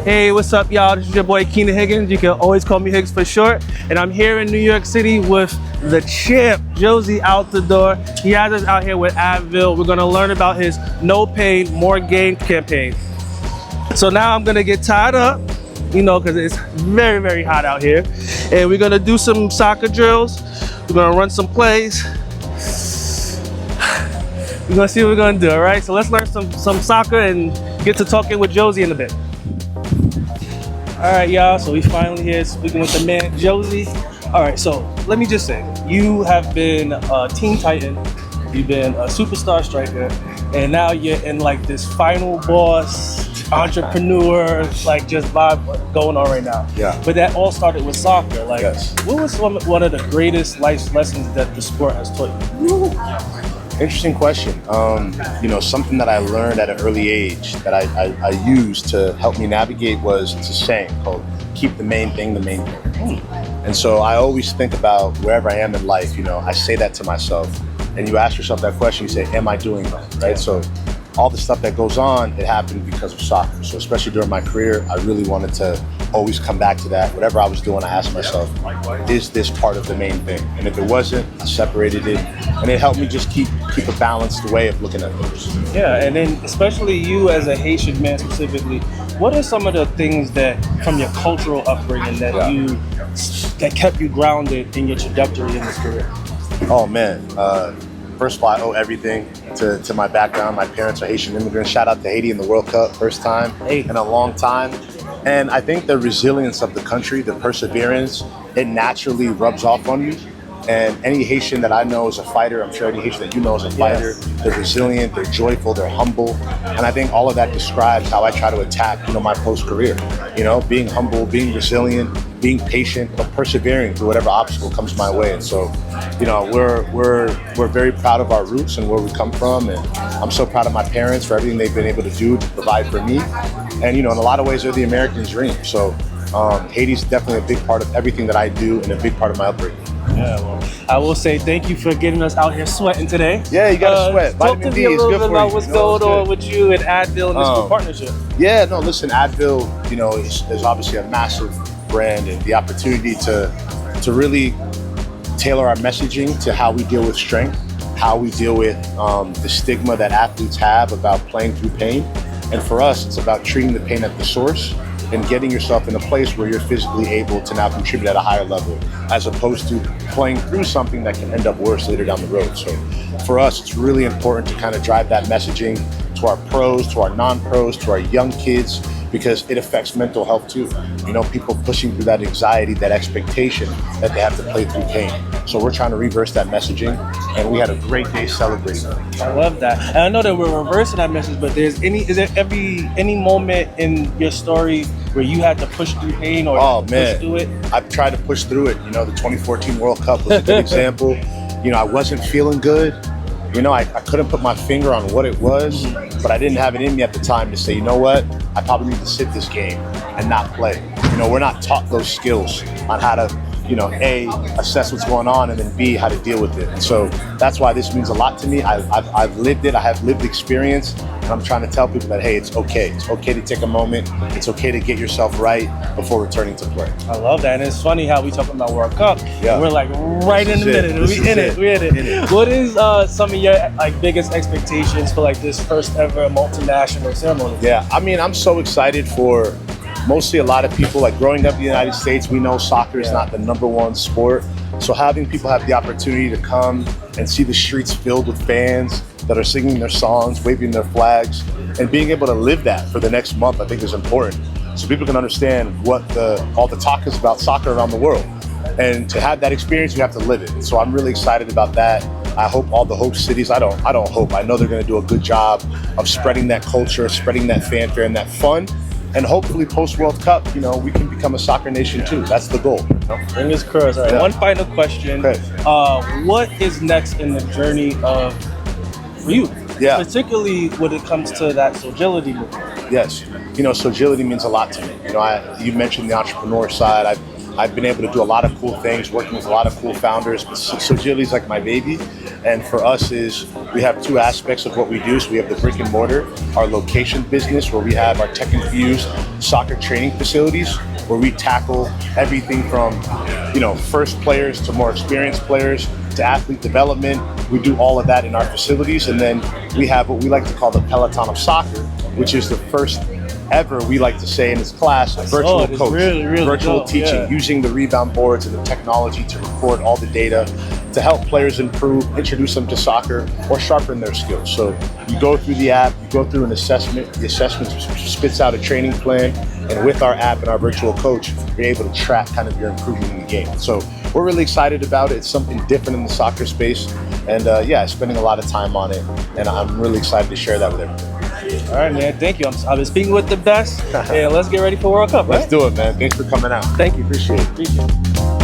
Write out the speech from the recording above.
Hey, what's up, y'all? This is your boy Keenan Higgins. You can always call me Higgs for short. And I'm here in New York City with the champ, Jozy Altidore. He has us out here with Advil. We're gonna learn about his No Pain, More Gain campaign. So now I'm gonna get tied up, you know, because it's very, very hot out here. And we're gonna do some soccer drills. We're gonna run some plays. We're gonna see what we're gonna do, all right? So let's learn some soccer and get to talking with Jozy in a bit. All right, y'all, so we finally here speaking with the man, Jozy. All right, so let me just say, you have been a Teen Titan, you've been a superstar striker, and now you're in like this final boss, entrepreneur, like just vibe going on right now. Yeah. But that all started with soccer. Like, Yes. What was one of the greatest life lessons that the sport has taught you? Interesting question. You know, something that I learned at an early age that I used to help me navigate was, it's a saying called keep the main thing the main thing. And so I always think about wherever I am in life, you know, I say that to myself. And you ask yourself that question, you say, am I doing that, right? So all the stuff that goes on, it happened because of soccer. So especially during my career, I really wanted to always come back to that. Whatever I was doing, I asked myself, is this part of the main thing? And if it wasn't, I separated it. And it helped me just keep a balanced way of looking at things. Yeah, and then especially you as a Haitian man specifically, what are some of the things that from your cultural upbringing that that kept you grounded in your trajectory in this career? Oh man, first of all, I owe everything to my background. My parents are Haitian immigrants. Shout out to Haiti in the World Cup, first time in a long time. And I think the resilience of the country, the perseverance, it naturally rubs off on you. And any Haitian that I know is a fighter. I'm sure any Haitian that you know is a fighter. Yes. They're resilient, they're joyful, they're humble. And I think all of that describes how I try to attack, you know, my post-career. You know, being humble, being resilient, being patient, but persevering through whatever obstacle comes my way. And so, you know, we're very proud of our roots and where we come from. And I'm so proud of my parents for everything they've been able to do to provide for me. And, you know, in a lot of ways, they're the American dream. So Haiti's definitely a big part of everything that I do and a big part of my upbringing. Yeah, well, I will say thank you for getting us out here sweating today. Yeah, you gotta sweat. Talk to me a little bit about what's going on with you and Advil and this new partnership. Yeah, no, listen, Advil, you know, is obviously a massive brand, and the opportunity to really tailor our messaging to how we deal with strength, how we deal with the stigma that athletes have about playing through pain. And for us, it's about treating the pain at the source and getting yourself in a place where you're physically able to now contribute at a higher level, as opposed to playing through something that can end up worse later down the road. So for us, it's really important to kind of drive that messaging to our pros, to our non-pros, to our young kids, because it affects mental health too. You know, people pushing through that anxiety, that expectation that they have to play through pain. So we're trying to reverse that messaging, and we had a great day celebrating. I love that. And I know that we're reversing that message, but is there any moment in your story where you had to push through pain or push through it? I've tried to push through it. You know, the 2014 World Cup was a good example. You know, I wasn't feeling good. You know, I couldn't put my finger on what it was, but I didn't have it in me at the time to say, you know what, I probably need to sit this game and not play. You know, we're not taught those skills on how to, you know, A, assess what's going on, and then B, how to deal with it. And so that's why this means a lot to me. I've lived it, I have lived experience, and I'm trying to tell people that, hey, it's okay. It's okay to take a moment. It's okay to get yourself right before returning to play. I love that. And it's funny how we talking about World Cup. Yeah. And we're like right in the middle. We're in it. What is some of your like biggest expectations for like this first ever multinational ceremony? Yeah, I mean, I'm so excited for mostly a lot of people. Like growing up in the United States, we know soccer is not the #1 sport. So having people have the opportunity to come and see the streets filled with fans that are singing their songs, waving their flags, and being able to live that for the next month, I think is important. So people can understand what all the talk is about soccer around the world. And to have that experience, you have to live it. So I'm really excited about that. I hope all the host cities, I don't hope, I know they're gonna do a good job of spreading that culture, spreading that fanfare and that fun. And hopefully post-World Cup, you know, we can become a soccer nation too. That's the goal. Fingers crossed. All right, one final question. Okay. What is next in the journey for you? Yeah. Particularly when it comes to that agility movement. Yes. You know, so agility means a lot to me. You know, you mentioned the entrepreneur side. I've been able to do a lot of cool things, working with a lot of cool founders. Sogili's like my baby. And for us is we have two aspects of what we do. So we have the brick and mortar, our location business, where we have our tech-infused soccer training facilities, where we tackle everything from, first players to more experienced players to athlete development. We do all of that in our facilities. And then we have what we like to call the Peloton of Soccer, which is the first ever, we like to say in this class, virtual coach, really virtual dope, teaching, using the rebound boards and the technology to record all the data to help players improve, introduce them to soccer, or sharpen their skills. So you go through the app, you go through an assessment, the assessment spits out a training plan, and with our app and our virtual coach, you're able to track kind of your improvement in the game. So we're really excited about it. It's something different in the soccer space, and spending a lot of time on it, and I'm really excited to share that with everyone. All right, man. Thank you. I've been speaking with the best. Yeah, let's get ready for World Cup, right? Let's do it, man. Thanks for coming out. Thank you. Appreciate it. Appreciate it.